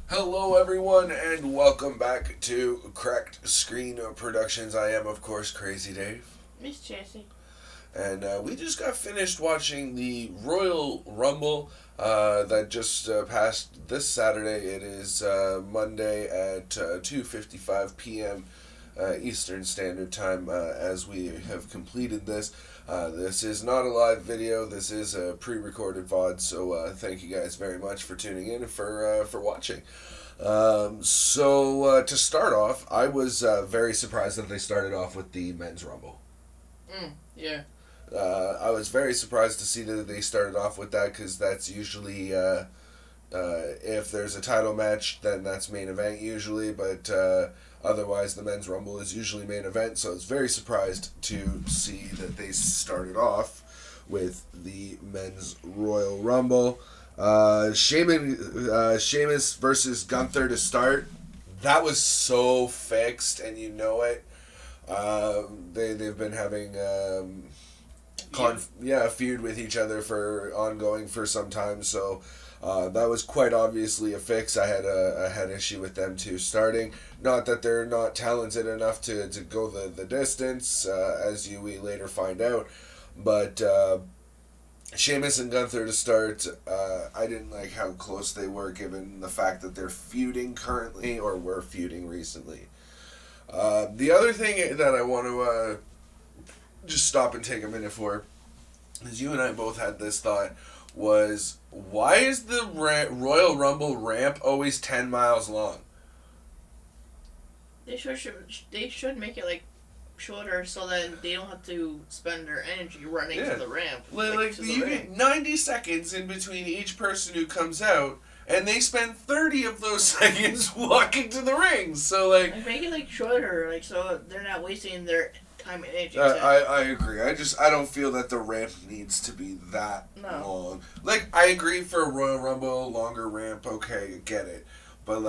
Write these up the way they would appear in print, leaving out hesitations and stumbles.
Hello, everyone, and welcome back to Cracked Screen Productions. I am, of course, Crazy Dave. Miss Jessie. And we just got finished watching the Royal Rumble that just passed this Saturday. It is Monday at 2:55 p.m. Eastern Standard Time as we have completed this. This is not a live video. This is a pre-recorded VOD. So thank you guys very much for tuning in and for watching. To start off, I was very surprised that they started off with the men's rumble. Yeah. I was very surprised to see that they started off with that because that's usually if there's a title match, then that's main event usually. But otherwise, the men's rumble is usually main event. So I was very surprised to see that they started off with the men's Royal Rumble. Sheamus versus Gunther to start. That was so fixed, and you know it. They've been having a feud with each other for ongoing for some time. So that was quite obviously a fix. I had issue with them too starting. Not that they're not talented enough to go the distance, as we later find out, but. Sheamus and Gunther to start. I didn't like how close they were, given the fact that they're feuding currently or were feuding recently. The other thing that I want to just stop and take a minute for, is you and I both had this thought, was why is the Royal Rumble ramp always 10 miles long? They should make it like shorter so that they don't have to spend their energy running to the ramp. You get 90 seconds in between each person who comes out, and they spend 30 of those seconds walking to the ring. So make it shorter, so they're not wasting their time and energy. I agree. I don't feel that the ramp needs to be that long. I agree for a Royal Rumble, longer ramp. Okay, get it, but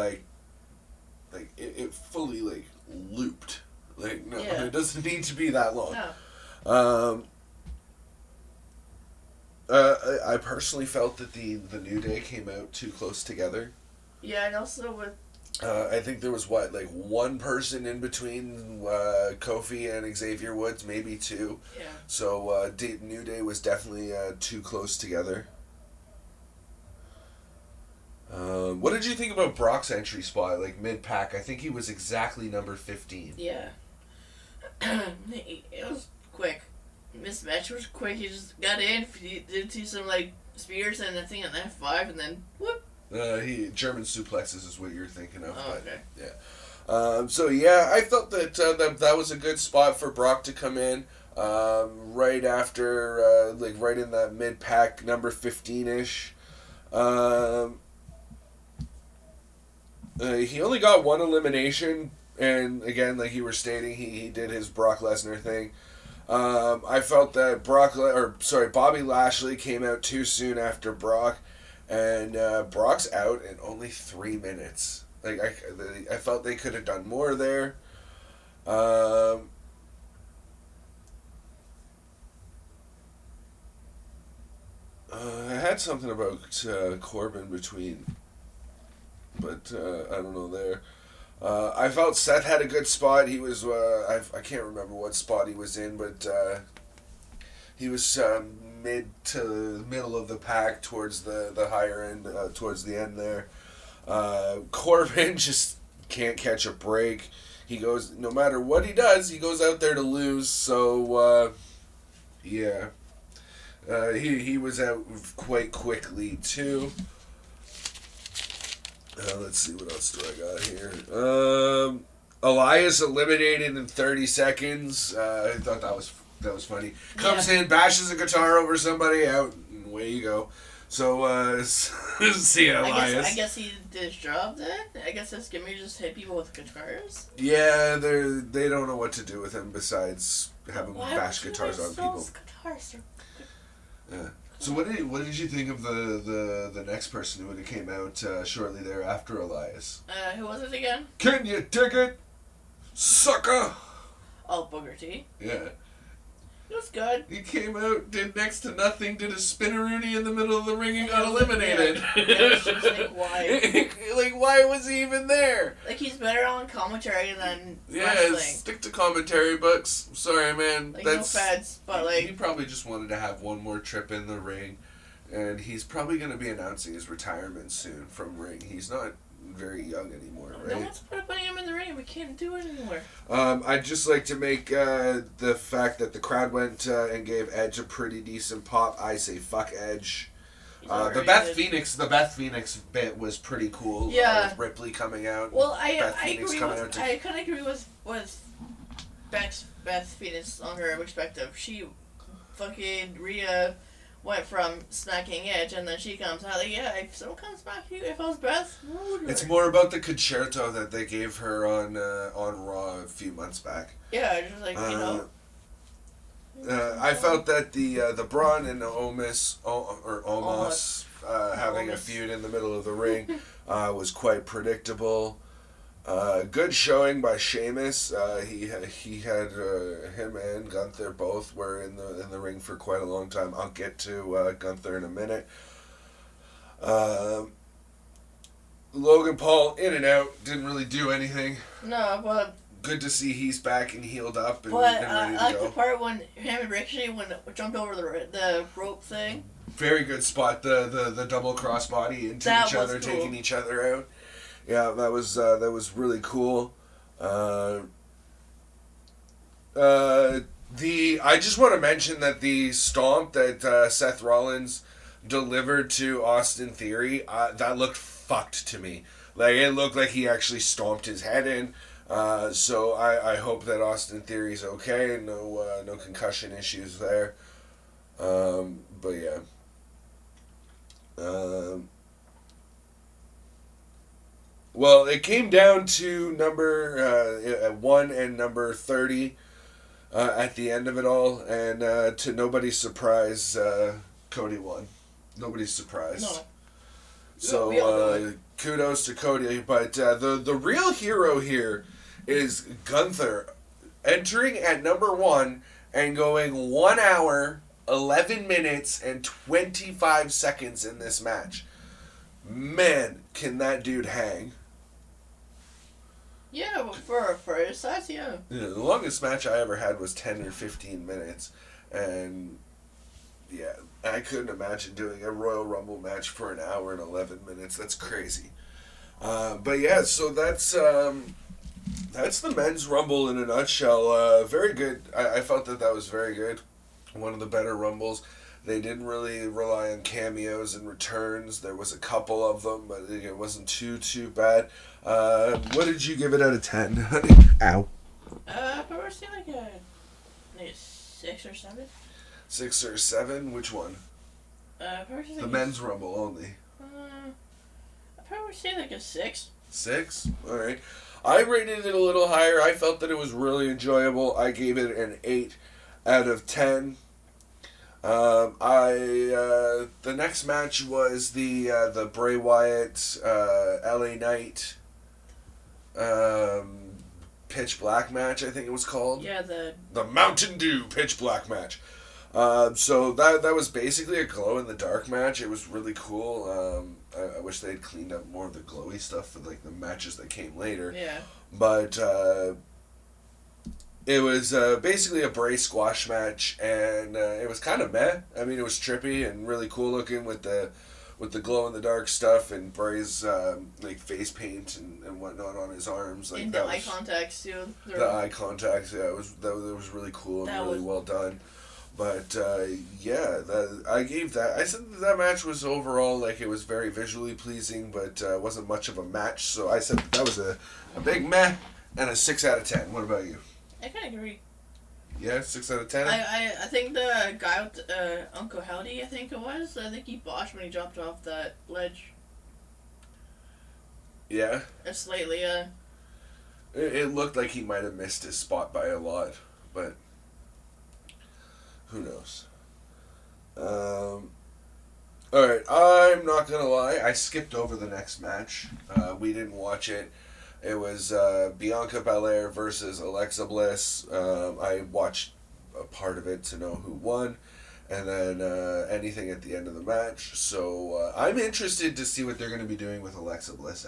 it fully looped. It doesn't need to be that long. No. I personally felt that the New Day came out too close together. Yeah, and also with... I think there was, one person in between Kofi and Xavier Woods, maybe two. Yeah. So New Day was definitely too close together. What did you think about Brock's entry spot, mid-pack? I think he was exactly number 15. Yeah. It was quick. This match was quick. He just got in. He did see some spears and I think an F5 and then whoop. German suplexes is what you're thinking of. Oh, okay. Yeah. I felt that that was a good spot for Brock to come in. Right after, right in that mid pack number 15-ish. He only got one elimination. And again, like you were stating, he did his Brock Lesnar thing. I felt that Bobby Lashley came out too soon after Brock, and Brock's out in only 3 minutes. I felt they could have done more there. I had something about Corbin between, but I don't know there. I felt Seth had a good spot. He was, I can't remember what spot he was in, but he was mid to middle of the pack towards the higher end, towards the end there. Corbin just can't catch a break. He goes, no matter what he does, he goes out there to lose. So, yeah. He was out quite quickly, too. Let's see, what else do I got here? Elias eliminated in 30 seconds. I thought that was funny. Comes in, bashes a guitar over somebody, out, and away you go. So, see ya, Elias. I guess he did his job then? I guess this gimmick just hit people with guitars? Yeah, they don't know what to do with him besides having bash guitars on people. Guitars? Yeah. So what did you think of the next person who came out shortly thereafter Elias? Who was it again? Can you dig it, sucker? Oh, Booker T. Yeah. It was good. He came out, did next to nothing, did a spinneroonie in the middle of the ring and got eliminated. Yeah, it's just like, why? Like, why was he even there? Like, he's better on commentary than Yeah, wrestling. stick to commentary books. Sorry, man. Like, That's, no feds, but like... He probably just wanted to have one more trip in the ring. And he's probably going to be announcing his retirement soon from ring. He's not very young anymore, right? No one's putting him in the ring. We can't do it anymore. I'd just like to make the fact that the crowd went and gave Edge a pretty decent pop. I say fuck Edge. The Beth Phoenix bit was pretty cool. Yeah. With Ripley coming out. Well, I kind of agree with Beth Phoenix on her perspective. She fucking Rhea went from smacking Edge, and then she comes out like, yeah, if someone comes back you, if I was Beth, it's more about the concerto that they gave her on Raw a few months back. Yeah, just like, you know. I felt that the Braun and Omos having a feud in the middle of the ring was quite predictable. Good showing by Sheamus. He had him and Gunther both were in the ring for quite a long time. I'll get to Gunther in a minute. Logan Paul in and out, didn't really do anything. No, but good to see he's back and healed up and, but and ready to I like go. the part when him and Ricochet jumped over the rope thing. Very good spot. The double crossbody into That each other, was cool. taking each other out. Yeah, that was really cool. I just want to mention that the stomp that Seth Rollins delivered to Austin Theory, that looked fucked to me. Like, it looked like he actually stomped his head in. So I hope that Austin Theory's okay. No concussion issues there. But yeah. Well, it came down to number 1 and number 30 at the end of it all, and to nobody's surprise, Cody won. Nobody's surprised. No. So kudos to Cody, but the real hero here is Gunther entering at number 1 and going 1 hour, 11 minutes, and 25 seconds in this match. Man, can that dude hang. Yeah, well, for his size, yeah. The longest match I ever had was 10 or 15 minutes, and yeah, I couldn't imagine doing a Royal Rumble match for an hour and 11 minutes. That's crazy. But yeah, so that's the men's Rumble in a nutshell. Very good. I felt that was very good. One of the better Rumbles. They didn't really rely on cameos and returns. There was a couple of them, but it wasn't too bad. What did you give it out of 10, honey? Ow. Probably say like a 6 or 7. 6 or 7? Which one? Probably The men's Rumble only. I probably say like a 6. 6? Alright. I rated it a little higher. I felt that it was really enjoyable. I gave it an 8 out of 10. The next match was the Bray Wyatt LA Knight Pitch Black match, I think it was called. Yeah, the Mountain Dew Pitch Black match. So that was basically a glow in the dark match. It was really cool. I wish they'd cleaned up more of the glowy stuff for like the matches that came later. Yeah. But it was basically a Bray squash match, and it was kind of meh. I mean, it was trippy and really cool looking with the glow in the dark stuff and Bray's like face paint and whatnot on his arms. Like and the eye contact too. The eye contact, yeah, that was really cool and really well done. But yeah, I said that match was overall like it was very visually pleasing, but wasn't much of a match. So I said that was a big meh and a 6 out of 10. What about you? I kind of agree. Yeah, 6 out of 10. I think the guy with Uncle Howdy, I think it was. I think he botched when he dropped off that ledge. Yeah. Slightly. It looked like he might have missed his spot by a lot, but who knows? Alright, I'm not gonna lie, I skipped over the next match. We didn't watch it. It was Bianca Belair versus Alexa Bliss. I watched a part of it to know who won, and then anything at the end of the match. So I'm interested to see what they're going to be doing with Alexa Bliss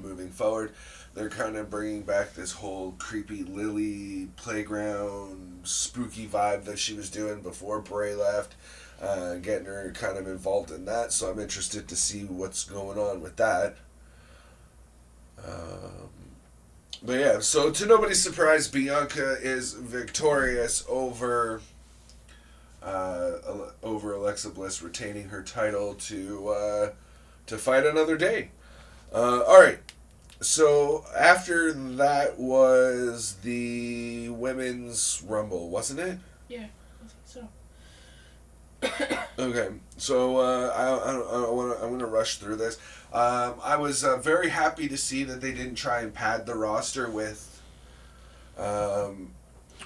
moving forward. They're kind of bringing back this whole creepy Lily playground spooky vibe that she was doing before Bray left, getting her kind of involved in that. So I'm interested to see what's going on with that. But yeah, so to nobody's surprise, Bianca is victorious over Alexa Bliss, retaining her title to fight another day. All right. So after that was the Women's Rumble, wasn't it? Yeah, I think so. Okay, so I'm gonna rush through this. I was very happy to see that they didn't try and pad the roster with a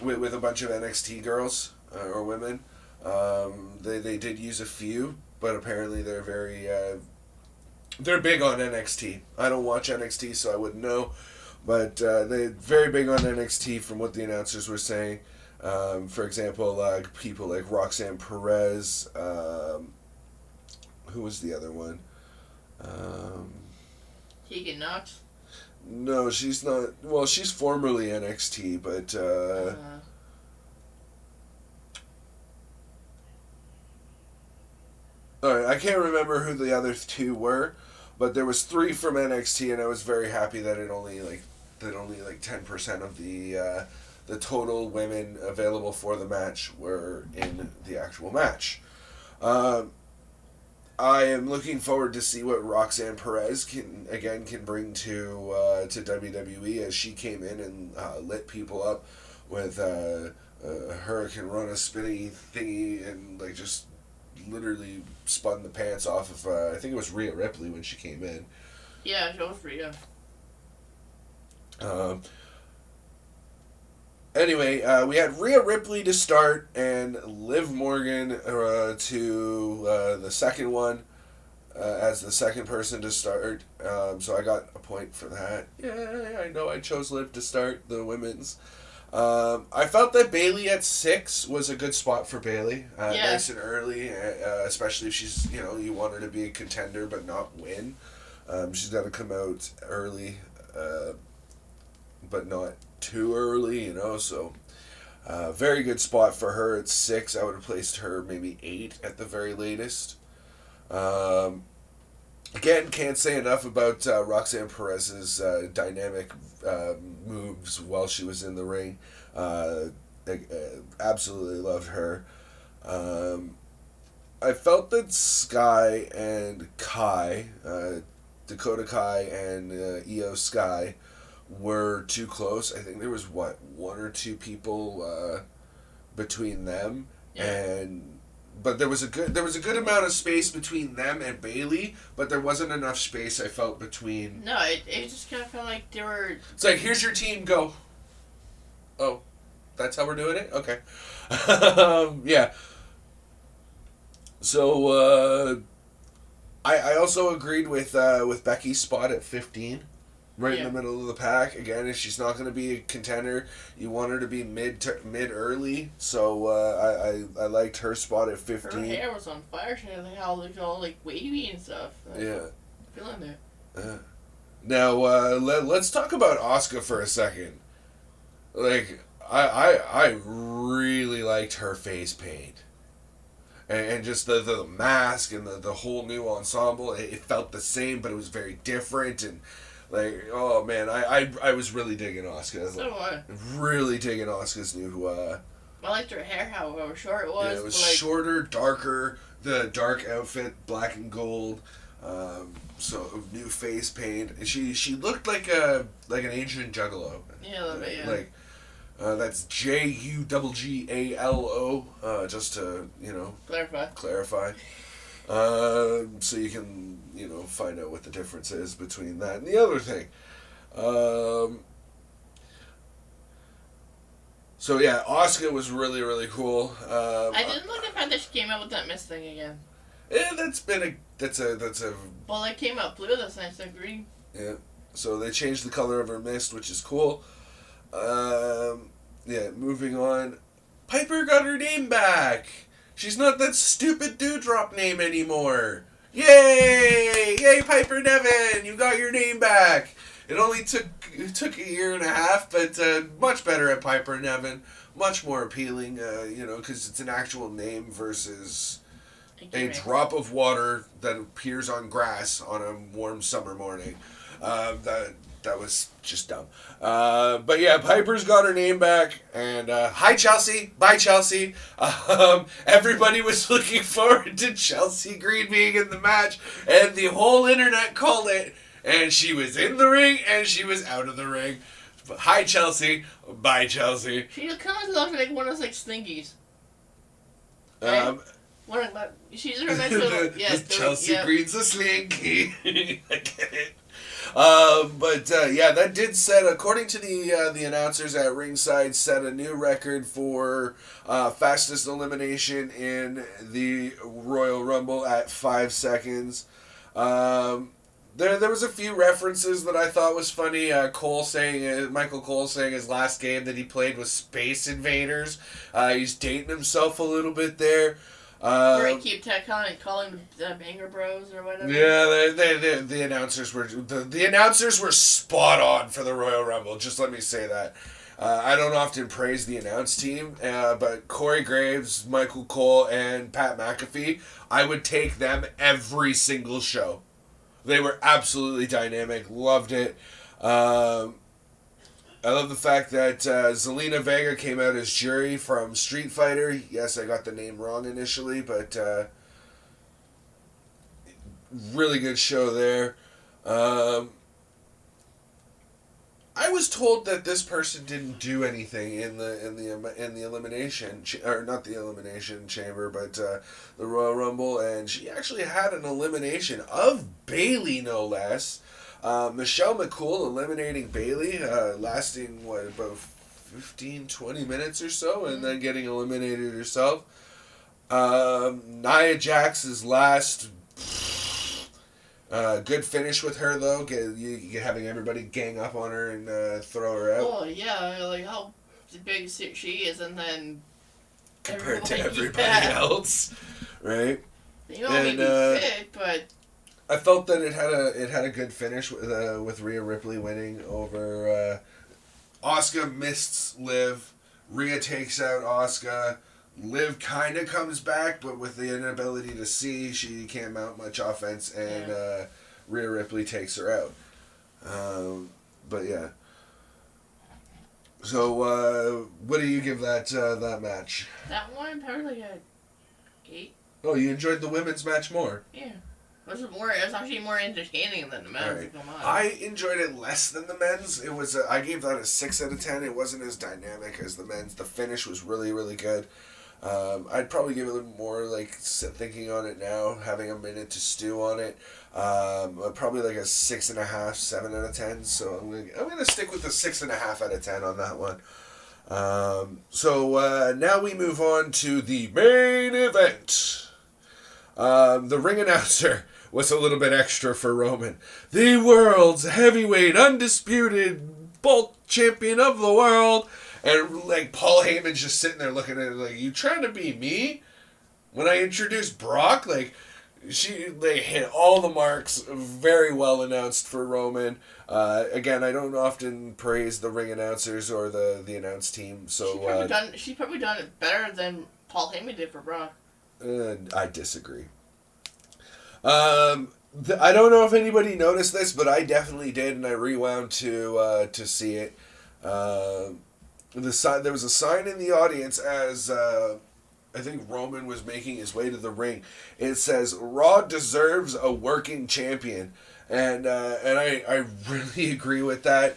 bunch of NXT girls or women. They did use a few, but apparently they're very they're big on NXT. I don't watch NXT, so I wouldn't know, but they're very big on NXT from what the announcers were saying. For example, people like Roxanne Perez. Who was the other one? Tegan Knox? No, she's not. Well, she's formerly NXT, but all right, I can't remember who the other two were, but there was 3 from NXT, and I was very happy that only 10% of the total women available for the match were in the actual match. I am looking forward to see what Roxanne Perez can bring to WWE, as she came in and lit people up with a Hurricane Rana spinny thingy, and just literally spun the pants off of I think it was Rhea Ripley when she came in. Yeah, it was Rhea. Anyway, we had Rhea Ripley to start and Liv Morgan to the second one as the second person to start. So I got a point for that. Yeah, I know I chose Liv to start the women's. I felt that Bayley at 6 was a good spot for Bayley. Nice and early, especially if she's, you want her to be a contender but not win. She's got to come out early, but not too early, so very good spot for her at 6. I would have placed her maybe 8 at the very latest. Again, can't say enough about Roxanne Perez's dynamic moves while she was in the ring. Absolutely loved her. I felt that Sky and Kai, Dakota Kai and Io Sky, were too close. I think there was 1 or 2 people between them, but there was a good amount of space between them and Bayley, but there wasn't enough space, I felt, between. No, it just kind of felt like they were. It's like, here's your team, go. Oh, that's how we're doing it? Okay. Yeah. So I also agreed with Becky's spot at 15. Right in the middle of the pack. Again, if she's not going to be a contender, you want her to be mid early. So I liked her spot at 15. Her hair was on fire. She had all wavy and stuff. Feeling it. Now let's talk about Asuka for a second. I really liked her face paint. And just the mask and the whole new ensemble. It felt the same, but it was very different. And oh man, I was really digging Asuka. So what? Really digging Asuka's new. I liked her hair, however short it was. Yeah, it was shorter, darker. The dark outfit, black and gold. So new face paint. She looked like an ancient juggalo. Yeah, a little bit. Yeah. That's JUGGALO. Just to clarify. So you can find out what the difference is between that and the other thing. So yeah, Asuka was really, really cool. I didn't like the fact that she came out with that mist thing again. Yeah, that's a. Well, it came out blue this time instead of green. Yeah, so they changed the color of her mist, which is cool. Yeah, moving on. Piper got her name back. She's not that stupid dewdrop name anymore. Yay! Yay, Piper Niven! You got your name back. It took a year and a half, but much better at Piper Niven. Much more appealing, because it's an actual name versus a drop of water that appears on grass on a warm summer morning. That was just dumb. But yeah, Piper's got her name back. And hi, Chelsea. Bye, Chelsea. Everybody was looking forward to Chelsea Green being in the match. And the whole internet called it. And she was in the ring and she was out of the ring. But hi, Chelsea. Bye, Chelsea. She kind of looks like one of those, like, Slinkies. She's a nice little... Yeah, Chelsea Green's a slinky. I get it. That did set, according to the announcers at ringside, set a new record for fastest elimination in the Royal Rumble at 5 seconds. There was a few references that I thought was funny. Michael Cole saying his last game that he played was Space Invaders. He's dating himself a little bit there. Or he keep calling the Banger Bros or whatever. Yeah, the announcers were spot on for the Royal Rumble. Just let me say that. I don't often praise the announce team, but Corey Graves, Michael Cole, and Pat McAfee, I would take them every single show. They were absolutely dynamic. Loved it. I love the fact that Zelina Vega came out as Jury from Street Fighter. Yes, I got the name wrong initially, but really good show there. I was told that this person didn't do anything in the elimination or not the elimination chamber, but the Royal Rumble, and she actually had an elimination of Bayley, no less. Michelle McCool eliminating Bayley, lasting, about 15, 20 minutes or so, and then getting eliminated herself. Nia Jax's last good finish with her, though, having everybody gang up on her and throw her out. Oh, yeah, like how big she is, and then... Compared to everybody else, right? You know, maybe fit, but... I felt that it had a good finish with Rhea Ripley winning over Asuka. Missed Liv. Rhea takes out Asuka. Liv kind of comes back, but with the inability to see, she can't mount much offense, and Rhea Ripley takes her out. But yeah. So what do you give that match? That one probably like a 8. Oh, you enjoyed the women's match more? Yeah. It was actually more entertaining than the men's. Right. Come on. I enjoyed it less than the men's. It was I gave that a 6 out of 10. It wasn't as dynamic as the men's. The finish was really, really good. I'd probably give it a little more, thinking on it now, having a minute to stew on it. Probably like a 6.5, 7 out of 10. So I'm gonna stick with the 6.5 out of 10 on that one. So now we move on to the main event. The ring announcer was a little bit extra for Roman. The world's heavyweight undisputed bulk champion of the world. And Paul Heyman's just sitting there looking at it you trying to be me? When I introduced Brock, they hit all the marks. Very well announced for Roman. Again, I don't often praise the ring announcers or the announce team. So she's probably done it better than Paul Heyman did for Brock. I disagree. I don't know if anybody noticed this, but I definitely did, and I rewound to see it. There was a sign in the audience as I think Roman was making his way to the ring. It says, "Raw deserves a working champion," and I really agree with that.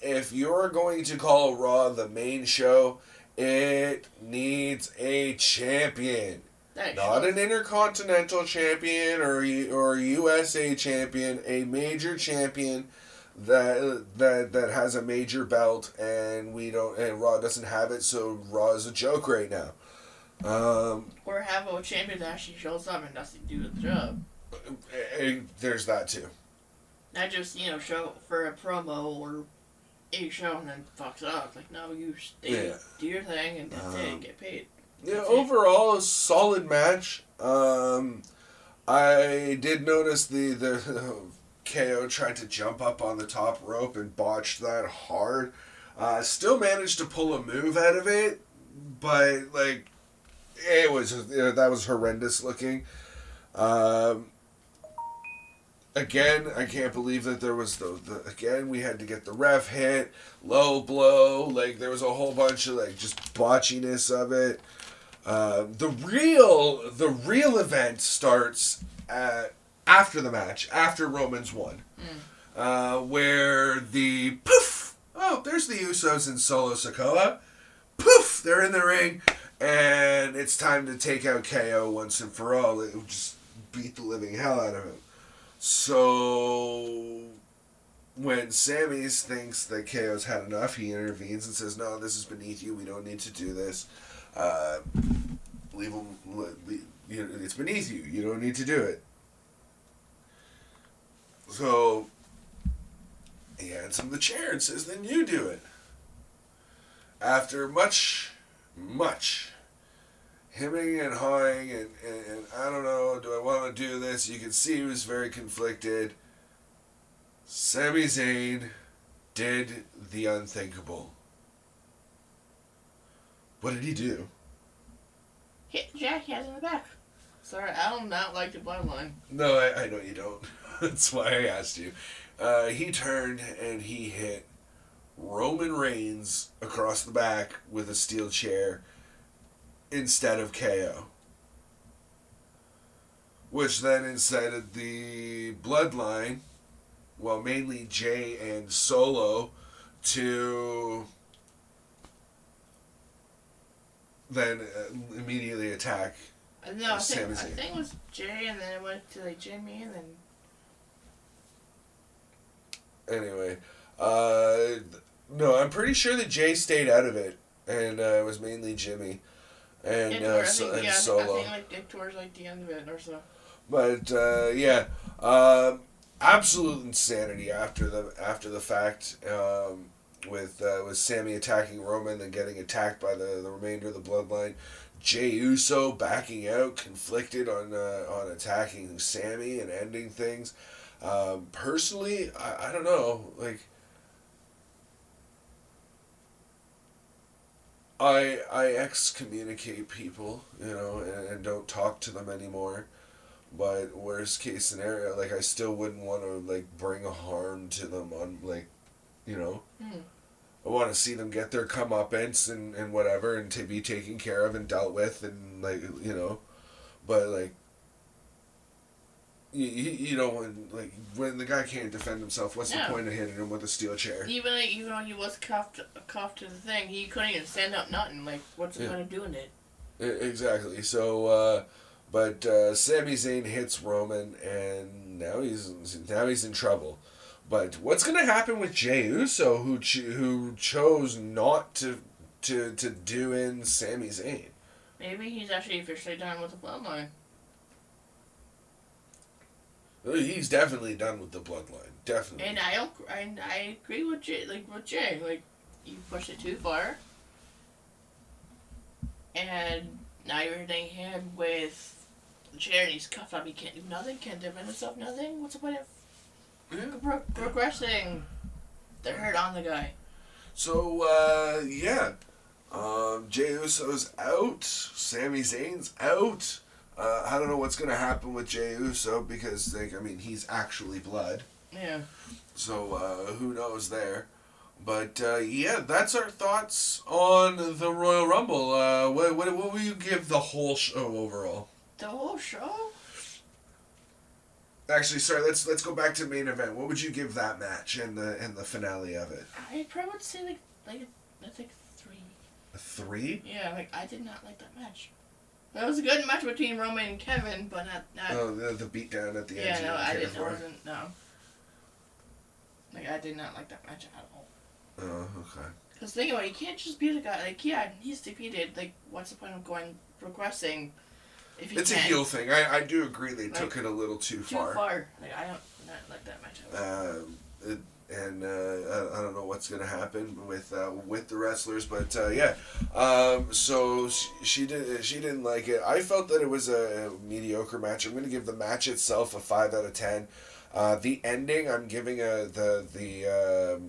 If you're going to call Raw the main show, it needs a champion. Not an intercontinental champion or USA champion, a major champion that has a major belt, and Raw doesn't have it, so Raw is a joke right now. Or have a champion that actually shows up and doesn't do the job. There's that too. Not just show up for a promo or a show and then fucks up. Like, no, you stay, do your thing, and that's it, get paid. Yeah, overall, a solid match. I did notice the KO tried to jump up on the top rope and botched that hard. Still managed to pull a move out of it, but like that was horrendous looking. Again, I can't believe that there was again we had to get the ref hit, low blow, like there was a whole bunch of like just botchiness of it. The real event starts after the match, after Roman's won, where the poof, oh, there's the Usos and Solo Sikoa, poof, they're in the ring, and it's time to take out KO once and for all. It would just beat the living hell out of him. So when Sami thinks that KO's had enough, he intervenes and says, "No, this is beneath you. We don't need to do this. Leave him. It's beneath you. You don't need to do it." So he hands him the chair and says, "Then you do it." After much hemming and hawing and I don't know, do I want to do this? You can see he was very conflicted. Sami Zayn did the unthinkable. What did he do? Hit Jackass in the back. Sorry, I do not like the bloodline. No, I know you don't. That's why I asked you. He turned and he hit Roman Reigns across the back with a steel chair instead of KO. Which then incited the bloodline, well, mainly Jay and Solo, to then immediately attack Sami Zayn. I think it was Jay, and then it went to like Jimmy, and then... Anyway, no, I'm pretty sure that Jay stayed out of it, and it was mainly Jimmy and Solo. I think like towards like the end of it or so. But yeah, absolute insanity after the fact. With Sami attacking Roman and getting attacked by the remainder of the bloodline. Jey Uso backing out, conflicted on attacking Sami and ending things. Personally, I don't know, like I excommunicate people, and don't talk to them anymore. But worst case scenario, like I still wouldn't want to like bring a harm to them on like, I want to see them get their comeuppance and whatever, and to be taken care of and dealt with, and like but like you know when the guy can't defend himself, what's the point of hitting him with a steel chair? Even though he was cuffed to the thing, he couldn't even stand up nothing. Like what's he gonna do in it? Exactly. So but Sami Zayn hits Roman, and now he's in trouble. But what's going to happen with Jey Uso, who chose not to do in Sami Zayn? Maybe he's actually officially done with the bloodline. He's definitely done with the bloodline, definitely. And I agree with Jey. Like you pushed it too far, and now you're hitting him with the chair, and he's cuffed up. He can't do nothing. Can't defend himself. Nothing. What's the point of progressing the hurt on the guy? So, Jey Uso's out. Sami Zayn's out. I don't know what's going to happen with Jey Uso because, he's actually blood. Yeah. So, who knows there. But, that's our thoughts on the Royal Rumble. What will you give the whole show overall? The whole show? Actually, sorry. Let's go back to main event. What would you give that match and the finale of it? I probably would say that's like 3. A 3? Yeah, I did not like that match. That was a good match between Roman and Kevin, but not. Oh, the beatdown at the end. Yeah, no, I didn't. It wasn't. No. I did not like that match at all. Oh, okay. Because think about it, you can't just beat a guy. He's defeated. What's the point of progressing? It's a heel thing. I do agree they took it a little too far. Too far. I don't not like that match. I don't know what's going to happen with the wrestlers. But yeah, so she didn't like it. I felt that it was a mediocre match. I'm going to give the match itself a 5 out of 10. The ending, I'm giving the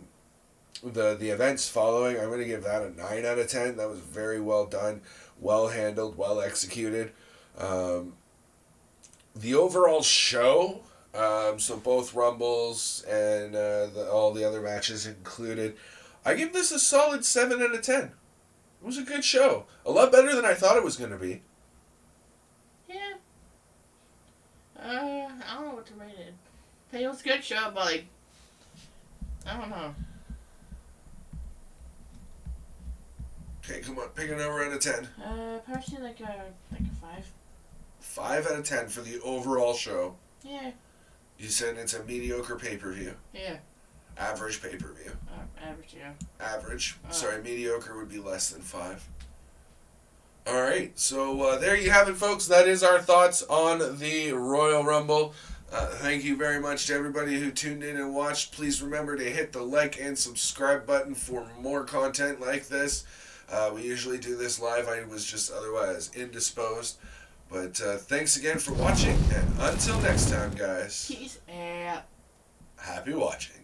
events following, I'm going to give that a 9 out of 10. That was very well done, well handled, well executed. The overall show, so both Rumbles and all the other matches included, I give this a solid 7 out of 10. It was a good show. A lot better than I thought it was going to be. Yeah. I don't know what to rate it. I think it was a good show, but like, I don't know. Okay, come on, pick a number out of 10. Personally, like a 5. 5 out of 10 for the overall show. Yeah. You said it's a mediocre pay-per-view. Yeah. Average pay-per-view. Average, yeah. Average. Sorry, mediocre would be less than 5. Alright, so there you have it, folks. That is our thoughts on the Royal Rumble. Thank you very much to everybody who tuned in and watched. Please remember to hit the like and subscribe button for more content like this. We usually do this live. I was just otherwise indisposed. But thanks again for watching, and until next time, guys. Peace out. Happy watching.